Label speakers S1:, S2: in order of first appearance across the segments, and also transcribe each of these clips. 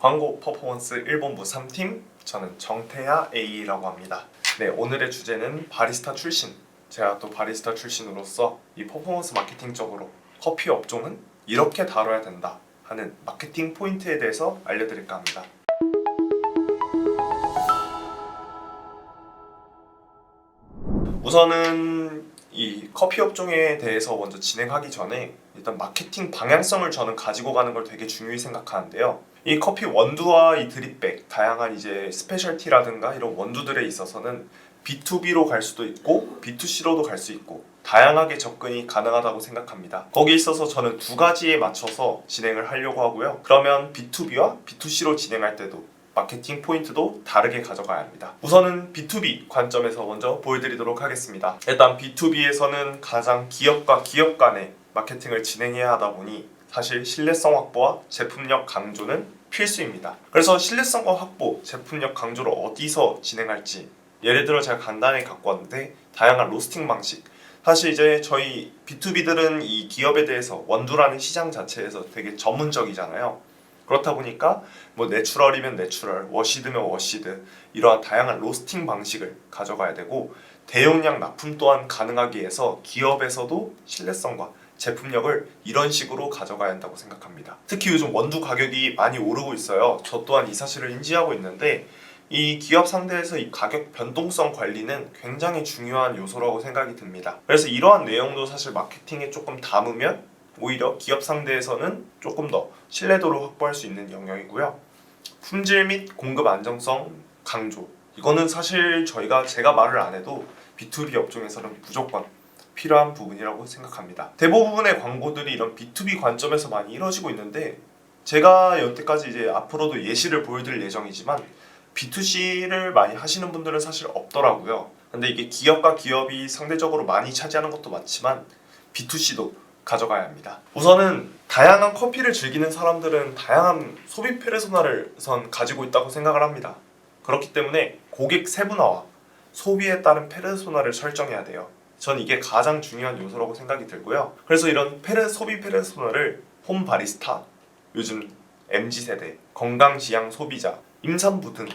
S1: 광고 퍼포먼스 1본부 3팀, 저는 정태하 A라고 합니다. 네, 오늘의 주제는 바리스타 출신. 제가 또 바리스타 출신으로서 이 퍼포먼스 마케팅 쪽으로 커피 업종은 이렇게 다뤄야 된다 하는 마케팅 포인트에 대해서 알려드릴까 합니다. 우선은 이 커피 업종에 대해서 먼저 진행하기 전에 일단 마케팅 방향성을 저는 가지고 가는 걸 되게 중요히 생각하는데요. 이 커피 원두와 이 드립백, 다양한 이제 스페셜티라든가 이런 원두들에 있어서는 B2B로 갈 수도 있고 B2C로도 갈 수 있고 다양하게 접근이 가능하다고 생각합니다. 거기에 있어서 저는 두 가지에 맞춰서 진행을 하려고 하고요. 그러면 B2B와 B2C로 진행할 때도 마케팅 포인트도 다르게 가져가야 합니다. 우선은 B2B 관점에서 먼저 보여드리도록 하겠습니다. 일단 B2B에서는 가장 기업과 기업 간의 마케팅을 진행해야 하다 보니 사실 신뢰성 확보와 제품력 강조는 필수입니다. 그래서 신뢰성과 확보, 제품력 강조를 어디서 진행할지 예를 들어 제가 간단히 갖고 왔는데 다양한 로스팅 방식, 사실 이제 저희 B2B들은 이 기업에 대해서 원두라는 시장 자체에서 되게 전문적이잖아요. 그렇다 보니까 뭐 내추럴이면 내추럴, 워시드면 워시드, 이러한 다양한 로스팅 방식을 가져가야 되고 대용량 납품 또한 가능하게 해서 기업에서도 신뢰성과 제품력을 이런 식으로 가져가야 한다고 생각합니다. 특히 요즘 원두 가격이 많이 오르고 있어요. 저 또한 이 사실을 인지하고 있는데 이 기업 상대에서 이 가격 변동성 관리는 굉장히 중요한 요소라고 생각이 듭니다. 그래서 이러한 내용도 사실 마케팅에 조금 담으면 오히려 기업 상대에서는 조금 더 신뢰도를 확보할 수 있는 영역이고요. 품질 및 공급 안정성 강조, 이거는 사실 제가 말을 안 해도 B2B 업종에서는 무조건 필요한 부분이라고 생각합니다. 대부분의 광고들이 이런 B2B 관점에서 많이 이루어지고 있는데 제가 여태까지 이제 앞으로도 예시를 보여드릴 예정이지만 B2C를 많이 하시는 분들은 사실 없더라고요. 근데 이게 기업과 기업이 상대적으로 많이 차지하는 것도 맞지만 B2C도 가져가야 합니다. 우선은 다양한 커피를 즐기는 사람들은 다양한 소비 페르소나를 우선 가지고 있다고 생각을 합니다. 그렇기 때문에 고객 세분화와 소비에 따른 페르소나를 설정해야 돼요. 전 이게 가장 중요한 요소라고 생각이 들고요. 그래서 이런 소비 페르소나를 홈 바리스타, 요즘 MZ세대, 건강지향 소비자, 임산부 등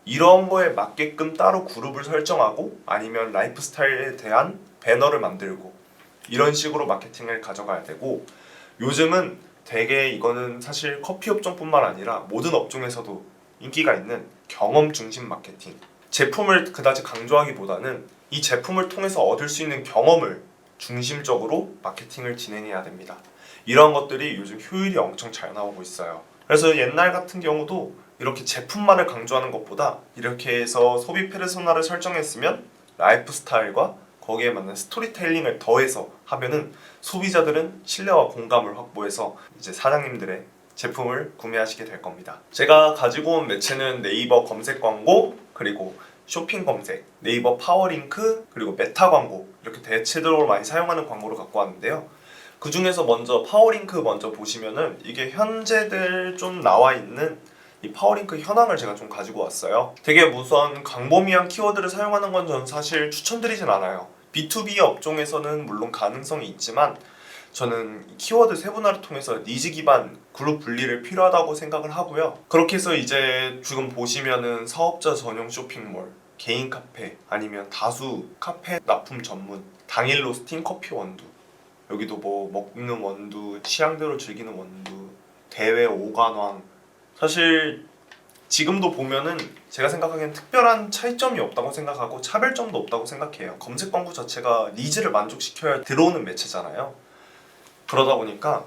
S1: 이런 거에 맞게끔 따로 그룹을 설정하고 아니면 라이프 스타일에 대한 배너를 만들고 이런 식으로 마케팅을 가져가야 되고, 요즘은 되게 이거는 사실 커피 업종뿐만 아니라 모든 업종에서도 인기가 있는 경험 중심 마케팅, 제품을 그다지 강조하기보다는 이 제품을 통해서 얻을 수 있는 경험을 중심적으로 마케팅을 진행해야 됩니다. 이런 것들이 요즘 효율이 엄청 잘 나오고 있어요. 그래서 옛날 같은 경우도 이렇게 제품만을 강조하는 것보다 이렇게 해서 소비 페르소나를 설정했으면 라이프 스타일과 거기에 맞는 스토리텔링을 더해서 하면은 소비자들은 신뢰와 공감을 확보해서 이제 사장님들의 제품을 구매하시게 될 겁니다. 제가 가지고 온 매체는 네이버 검색 광고, 그리고 쇼핑 검색, 네이버 파워링크, 그리고 메타 광고, 이렇게 대체적으로 많이 사용하는 광고를 갖고 왔는데요. 그 중에서 먼저 파워링크 먼저 보시면은 이게 현재들 좀 나와 있는 이 파워링크 현황을 제가 좀 가지고 왔어요. 되게 우선 광범위한 키워드를 사용하는 건 저는 사실 추천드리진 않아요. B2B 업종에서는 물론 가능성이 있지만 저는 키워드 세분화를 통해서 니즈 기반 그룹 분리를 필요하다고 생각을 하고요. 그렇게 해서 이제 지금 보시면은 사업자 전용 쇼핑몰, 개인 카페, 아니면 다수 카페 납품 전문, 당일 로스팅 커피 원두, 여기도 뭐 먹는 원두, 취향대로 즐기는 원두, 대회 오관왕, 사실 지금도 보면은 제가 생각하기엔 특별한 차이점이 없다고 생각하고 차별점도 없다고 생각해요. 검색 광고 자체가 니즈를 만족시켜야 들어오는 매체잖아요. 그러다 보니까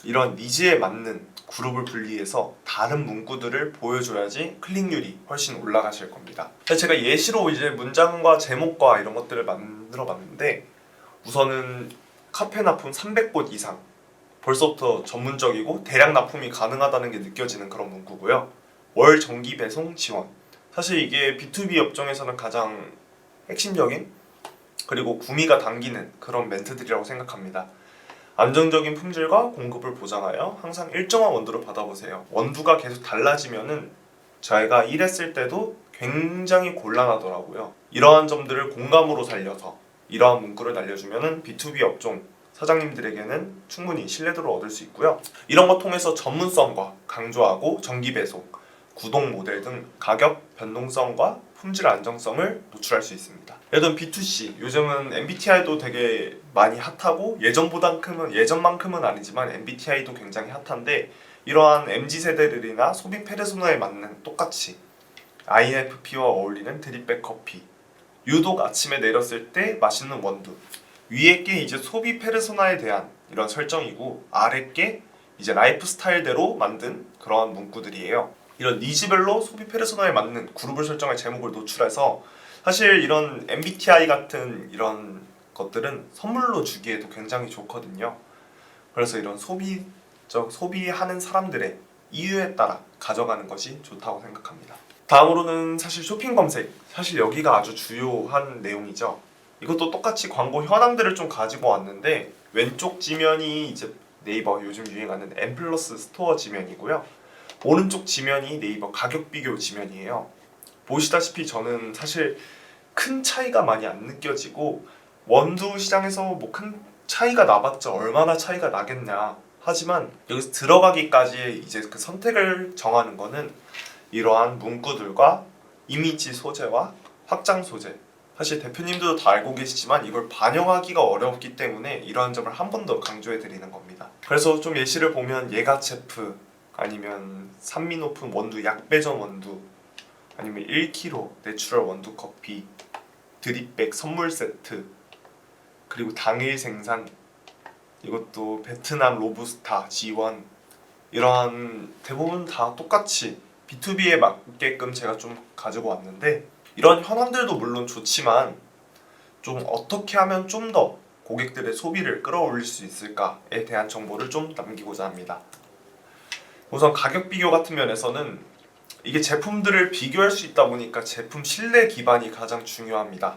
S1: 이런 니즈에 맞는 그룹을 분리해서 다른 문구들을 보여줘야지 클릭률이 훨씬 올라가실 겁니다. 제가 예시로 이제 문장과 제목과 이런 것들을 만들어 봤는데, 우선은 카페 납품 300곳 이상, 벌써부터 전문적이고 대량 납품이 가능하다는 게 느껴지는 그런 문구고요. 월 정기 배송 지원, 사실 이게 B2B 업종에서는 가장 핵심적인 그리고 구미가 당기는 그런 멘트들이라고 생각합니다. 안정적인 품질과 공급을 보장하여 항상 일정한 원두를 받아보세요. 원두가 계속 달라지면은 저희가 일했을 때도 굉장히 곤란하더라고요. 이러한 점들을 공감으로 살려서 이러한 문구를 날려주면은 B2B 업종 사장님들에게는 충분히 신뢰도를 얻을 수 있고요. 이런 거 통해서 전문성과 강조하고 정기 배송, 구동 모델 등 가격 변동성과 품질 안정성을 노출할 수 있습니다. 예를 들면 B2C, 요즘은 MBTI도 되게 많이 핫하고 예전만큼은 아니지만 MBTI도 굉장히 핫한데, 이러한 MZ세대들이나 소비 페르소나에 맞는 똑같이 INFP와 어울리는 드립백 커피, 유독 아침에 내렸을 때 맛있는 원두, 위에 게 이제 소비 페르소나에 대한 이런 설정이고, 아래 게 이제 라이프 스타일대로 만든 그러한 문구들이에요. 이런 니즈별로 소비 페르소나에 맞는 그룹을 설정할 제목을 노출해서 사실 이런 MBTI 같은 이런 것들은 선물로 주기에도 굉장히 좋거든요. 그래서 이런 소비하는 사람들의 이유에 따라 가져가는 것이 좋다고 생각합니다. 다음으로는 사실 쇼핑 검색, 사실 여기가 아주 주요한 내용이죠. 이것도 똑같이 광고 현황들을 좀 가지고 왔는데, 왼쪽 지면이 이제 네이버 요즘 유행하는 M 플러스 스토어 지면이고요. 오른쪽 지면이 네이버 가격 비교 지면이에요. 보시다시피 저는 사실 큰 차이가 많이 안 느껴지고, 원두 시장에서 뭐 큰 차이가 나봤자 얼마나 차이가 나겠냐. 하지만 여기서 들어가기까지 이제 그 선택을 정하는 거는 이러한 문구들과 이미지 소재와 확장 소재, 사실 대표님들도 다 알고 계시지만 이걸 반영하기가 어렵기 때문에 이러한 점을 한 번 더 강조해 드리는 겁니다. 그래서 좀 예시를 보면 예가체프, 아니면 산미높은 원두 약배전 원두, 아니면 1kg 내추럴 원두 커피, 드립백 선물 세트, 그리고 당일 생산, 이것도 베트남 로부스타 G1, 이러한 대부분 다 똑같이 B2B에 맞게끔 제가 좀 가지고 왔는데, 이런 현황들도 물론 좋지만 좀 어떻게 하면 좀 더 고객들의 소비를 끌어올릴 수 있을까에 대한 정보를 좀 남기고자 합니다. 우선 가격 비교 같은 면에서는 이게 제품들을 비교할 수 있다 보니까 제품 신뢰 기반이 가장 중요합니다.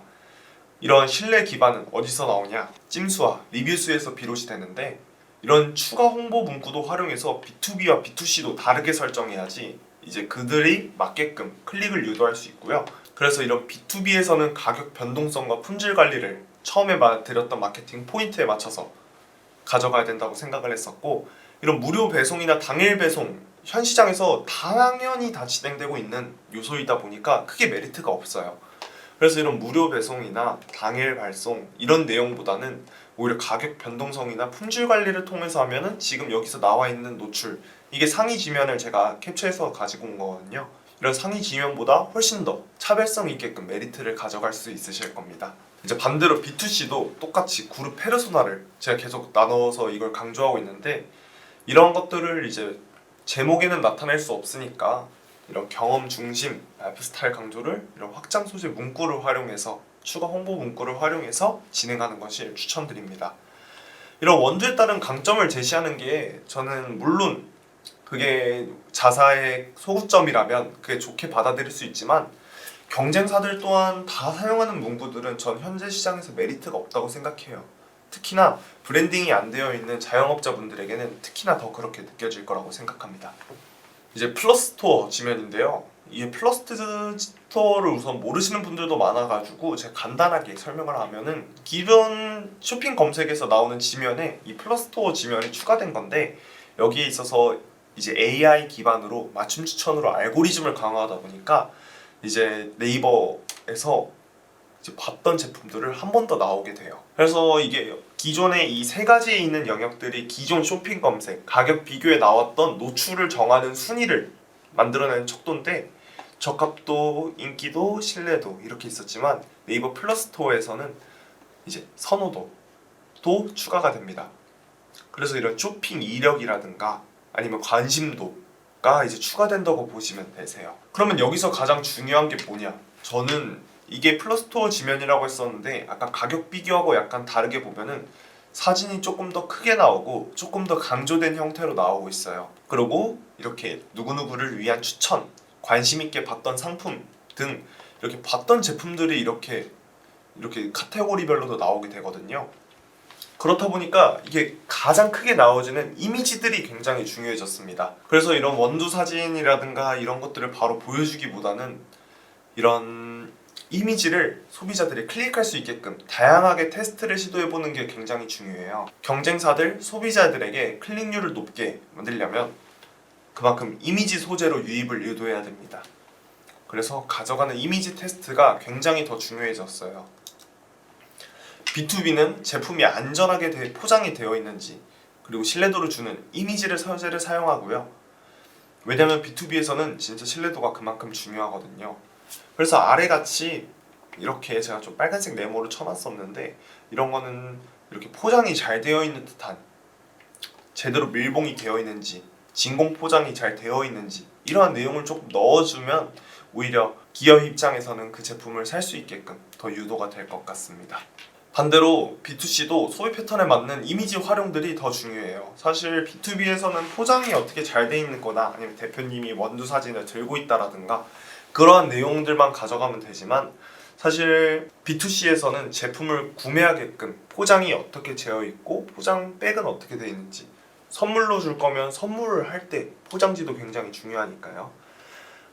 S1: 이런 신뢰 기반은 어디서 나오냐? 찜수와 리뷰수에서 비롯이 되는데, 이런 추가 홍보 문구도 활용해서 B2B와 B2C도 다르게 설정해야지 이제 그들이 맞게끔 클릭을 유도할 수 있고요. 그래서 이런 B2B에서는 가격 변동성과 품질 관리를 처음에 드렸던 마케팅 포인트에 맞춰서 가져가야 된다고 생각을 했었고, 이런 무료 배송이나 당일 배송, 현 시장에서 당연히 다 진행되고 있는 요소이다 보니까 크게 메리트가 없어요. 그래서 이런 무료 배송이나 당일 발송 이런 내용보다는 오히려 가격 변동성이나 품질 관리를 통해서 하면은 지금 여기서 나와 있는 노출, 이게 상위 지면을 제가 캡처해서 가지고 온 거거든요. 이런 상위 지면보다 훨씬 더 차별성 있게끔 메리트를 가져갈 수 있으실 겁니다. 이제 반대로 B2C도 똑같이 그룹 페르소나를 제가 계속 나눠서 이걸 강조하고 있는데, 이런 것들을 이제 제목에는 나타낼 수 없으니까 이런 경험 중심 라이프 스타일 강조를 이런 확장 소재 문구를 활용해서, 추가 홍보 문구를 활용해서 진행하는 것을 추천드립니다. 이런 원두에 따른 강점을 제시하는 게, 저는 물론 그게 자사의 소구점이라면 그게 좋게 받아들일 수 있지만, 경쟁사들 또한 다 사용하는 문구들은 전 현재 시장에서 메리트가 없다고 생각해요. 특히나 브랜딩이 안 되어 있는 자영업자분들에게는 특히나 더 그렇게 느껴질 거라고 생각합니다. 이제 플러스 스토어 지면인데요. 이 플러스 스토어를 우선 모르시는 분들도 많아가지고 제가 간단하게 설명을 하면은, 기존 쇼핑 검색에서 나오는 지면에 이 플러스 스토어 지면이 추가된 건데, 여기에 있어서 이제 AI 기반으로 맞춤 추천으로 알고리즘을 강화하다 보니까 이제 네이버에서 이제 봤던 제품들을 한 번 더 나오게 돼요. 그래서 이게 기존에 이 세 가지에 있는 영역들이 기존 쇼핑 검색, 가격 비교에 나왔던 노출을 정하는 순위를 만들어내는 척도인데, 적합도, 인기도, 신뢰도 이렇게 있었지만 네이버 플러스 스토어에서는 이제 선호도도 추가가 됩니다. 그래서 이런 쇼핑 이력이라든가 아니면 관심도가 이제 추가된다고 보시면 되세요. 그러면 여기서 가장 중요한 게 뭐냐? 저는 이게 플러스토어 지면이라고 했었는데, 아까 가격 비교하고 약간 다르게 보면은 사진이 조금 더 크게 나오고 조금 더 강조된 형태로 나오고 있어요. 그리고 이렇게 누구누구를 위한 추천, 관심 있게 봤던 상품 등 이렇게 봤던 제품들이 이렇게 카테고리별로도 나오게 되거든요. 그렇다 보니까 이게 가장 크게 나오지는 이미지들이 굉장히 중요해졌습니다. 그래서 이런 원두 사진이라든가 이런 것들을 바로 보여주기보다는 이런 이미지를 소비자들이 클릭할 수 있게끔 다양하게 테스트를 시도해보는 게 굉장히 중요해요. 경쟁사들, 소비자들에게 클릭률을 높게 만들려면 그만큼 이미지 소재로 유입을 유도해야 됩니다. 그래서 가져가는 이미지 테스트가 굉장히 더 중요해졌어요. B2B는 제품이 안전하게 포장이 되어 있는지 그리고 신뢰도를 주는 이미지를 소재를 사용하고요. 왜냐면 B2B에서는 진짜 신뢰도가 그만큼 중요하거든요. 그래서 아래같이 이렇게 제가 좀 빨간색 네모를 쳐놨었는데 이런 거는 이렇게 포장이 잘 되어 있는 듯한 제대로 밀봉이 되어 있는지 진공 포장이 잘 되어 있는지 이러한 내용을 조금 넣어주면 오히려 기업 입장에서는 그 제품을 살 수 있게끔 더 유도가 될 것 같습니다. 반대로 B2C도 소비 패턴에 맞는 이미지 활용들이 더 중요해요. 사실 B2B에서는 포장이 어떻게 잘 돼 있는 거나 아니면 대표님이 원두 사진을 들고 있다라든가 그러한 내용들만 가져가면 되지만 사실 B2C에서는 제품을 구매하게끔 포장이 어떻게 되어 있고 포장 백은 어떻게 되어 있는지 선물로 줄 거면 선물을 할 때 포장지도 굉장히 중요하니까요.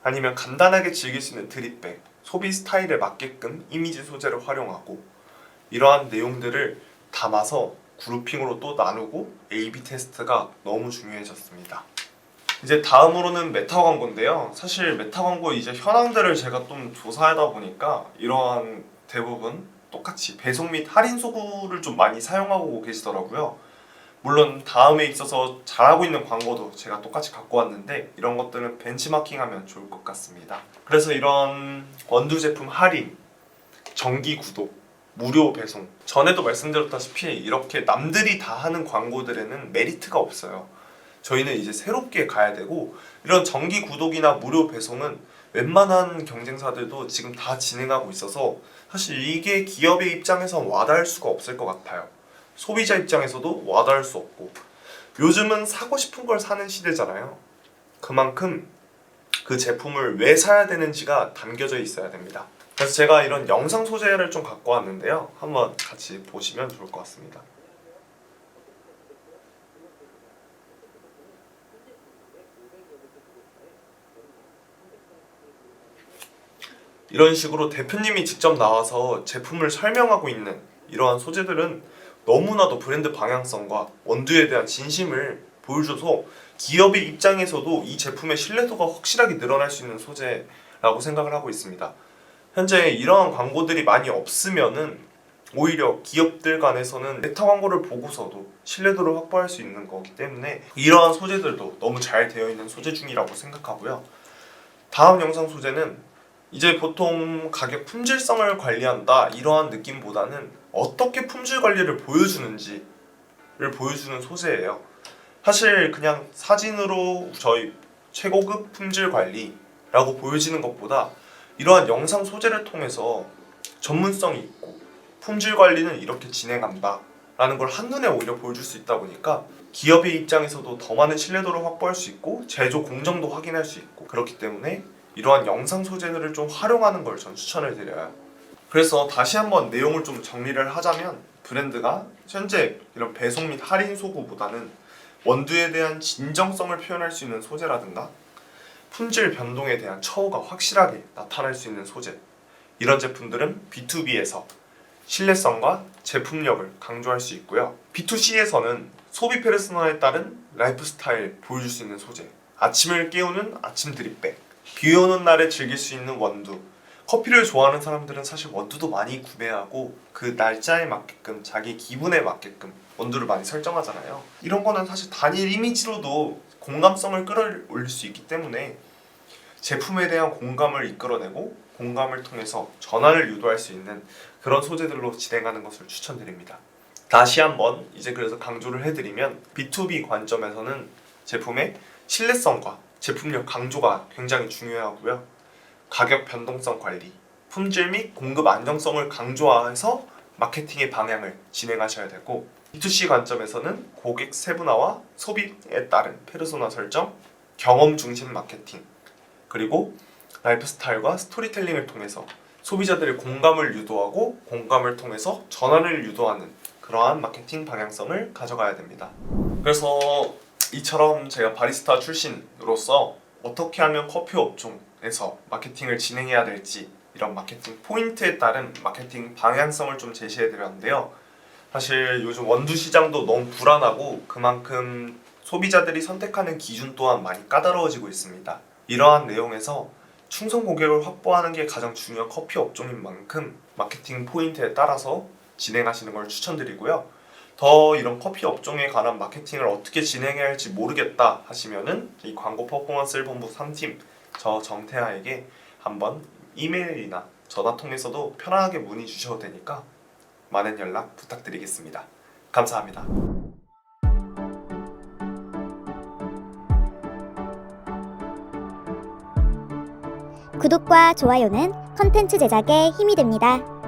S1: 아니면 간단하게 즐길 수 있는 드립백, 소비 스타일에 맞게끔 이미지 소재를 활용하고 이러한 내용들을 담아서 그룹핑으로 또 나누고 A/B 테스트가 너무 중요해졌습니다. 이제 다음으로는 메타 광고인데요. 사실 메타 광고 이제 현황들을 제가 좀 조사하다 보니까 이러한 대부분 똑같이 배송 및 할인 소구를 좀 많이 사용하고 계시더라고요. 물론 다음에 있어서 잘하고 있는 광고도 제가 똑같이 갖고 왔는데 이런 것들은 벤치마킹하면 좋을 것 같습니다. 그래서 이런 원두 제품 할인, 정기 구독, 무료 배송 전에도 말씀드렸다시피 이렇게 남들이 다 하는 광고들에는 메리트가 없어요. 저희는 이제 새롭게 가야 되고 이런 정기 구독이나 무료 배송은 웬만한 경쟁사들도 지금 다 진행하고 있어서 사실 이게 기업의 입장에선 와닿을 수가 없을 것 같아요. 소비자 입장에서도 와닿을 수 없고 요즘은 사고 싶은 걸 사는 시대잖아요. 그만큼 그 제품을 왜 사야 되는지가 담겨져 있어야 됩니다. 그래서 제가 이런 영상 소재를 좀 갖고 왔는데요. 한번 같이 보시면 좋을 것 같습니다. 이런 식으로 대표님이 직접 나와서 제품을 설명하고 있는 이러한 소재들은 너무나도 브랜드 방향성과 원두에 대한 진심을 보여줘서 기업의 입장에서도 이 제품의 신뢰도가 확실하게 늘어날 수 있는 소재라고 생각을 하고 있습니다. 현재 이러한 광고들이 많이 없으면은 오히려 기업들 간에서는 메타 광고를 보고서도 신뢰도를 확보할 수 있는 거기 때문에 이러한 소재들도 너무 잘 되어 있는 소재 중이라고 생각하고요. 다음 영상 소재는 이제 보통 가격 품질성을 관리한다 이러한 느낌보다는 어떻게 품질 관리를 보여주는지를 보여주는 소재예요. 사실 그냥 사진으로 저희 최고급 품질 관리라고 보여지는 것보다 이러한 영상 소재를 통해서 전문성이 있고 품질 관리는 이렇게 진행한다 라는 걸 한눈에 오히려 보여줄 수 있다 보니까 기업의 입장에서도 더 많은 신뢰도를 확보할 수 있고 제조 공정도 확인할 수 있고 그렇기 때문에 이러한 영상 소재들을 좀 활용하는 걸 전 추천을 드려요. 그래서 다시 한번 내용을 좀 정리를 하자면 브랜드가 현재 이런 배송 및 할인 소구보다는 원두에 대한 진정성을 표현할 수 있는 소재라든가 품질 변동에 대한 처우가 확실하게 나타날 수 있는 소재 이런 제품들은 B2B에서 신뢰성과 제품력을 강조할 수 있고요. B2C에서는 소비 페르소나에 따른 라이프 스타일 보여줄 수 있는 소재 아침을 깨우는 아침 드립백 비 오는 날에 즐길 수 있는 원두 커피를 좋아하는 사람들은 사실 원두도 많이 구매하고 그 날짜에 맞게끔 자기 기분에 맞게끔 원두를 많이 설정하잖아요. 이런 거는 사실 단일 이미지로도 공감성을 끌어올릴 수 있기 때문에 제품에 대한 공감을 이끌어내고 공감을 통해서 전환을 유도할 수 있는 그런 소재들로 진행하는 것을 추천드립니다. 다시 한번 이제 그래서 강조를 해드리면 B2B 관점에서는 제품의 신뢰성과 제품력 강조가 굉장히 중요하고요. 가격 변동성 관리, 품질 및 공급 안정성을 강조해서 마케팅의 방향을 진행하셔야 되고 B2C 관점에서는 고객 세분화와 소비에 따른 페르소나 설정, 경험 중심 마케팅, 그리고 라이프 스타일과 스토리텔링을 통해서 소비자들의 공감을 유도하고 공감을 통해서 전환을 유도하는 그러한 마케팅 방향성을 가져가야 됩니다. 그래서 이처럼 제가 바리스타 출신으로서 어떻게 하면 커피 업종에서 마케팅을 진행해야 될지 이런 마케팅 포인트에 따른 마케팅 방향성을 좀 제시해 드렸는데요. 사실 요즘 원두 시장도 너무 불안하고 그만큼 소비자들이 선택하는 기준 또한 많이 까다로워지고 있습니다. 이러한 내용에서 충성 고객을 확보하는 게 가장 중요한 커피 업종인 만큼 마케팅 포인트에 따라서 진행하시는 걸 추천드리고요. 더 이런 커피 업종에 관한 마케팅을 어떻게 진행해야 할지 모르겠다 하시면은 이 광고 퍼포먼스 본부 3팀 저 정태하에게 한번 이메일이나 전화 통해서도 편안하게 문의 주셔도 되니까 많은 연락 부탁드리겠습니다. 감사합니다.
S2: 구독과 좋아요는 컨텐츠 제작에 힘이 됩니다.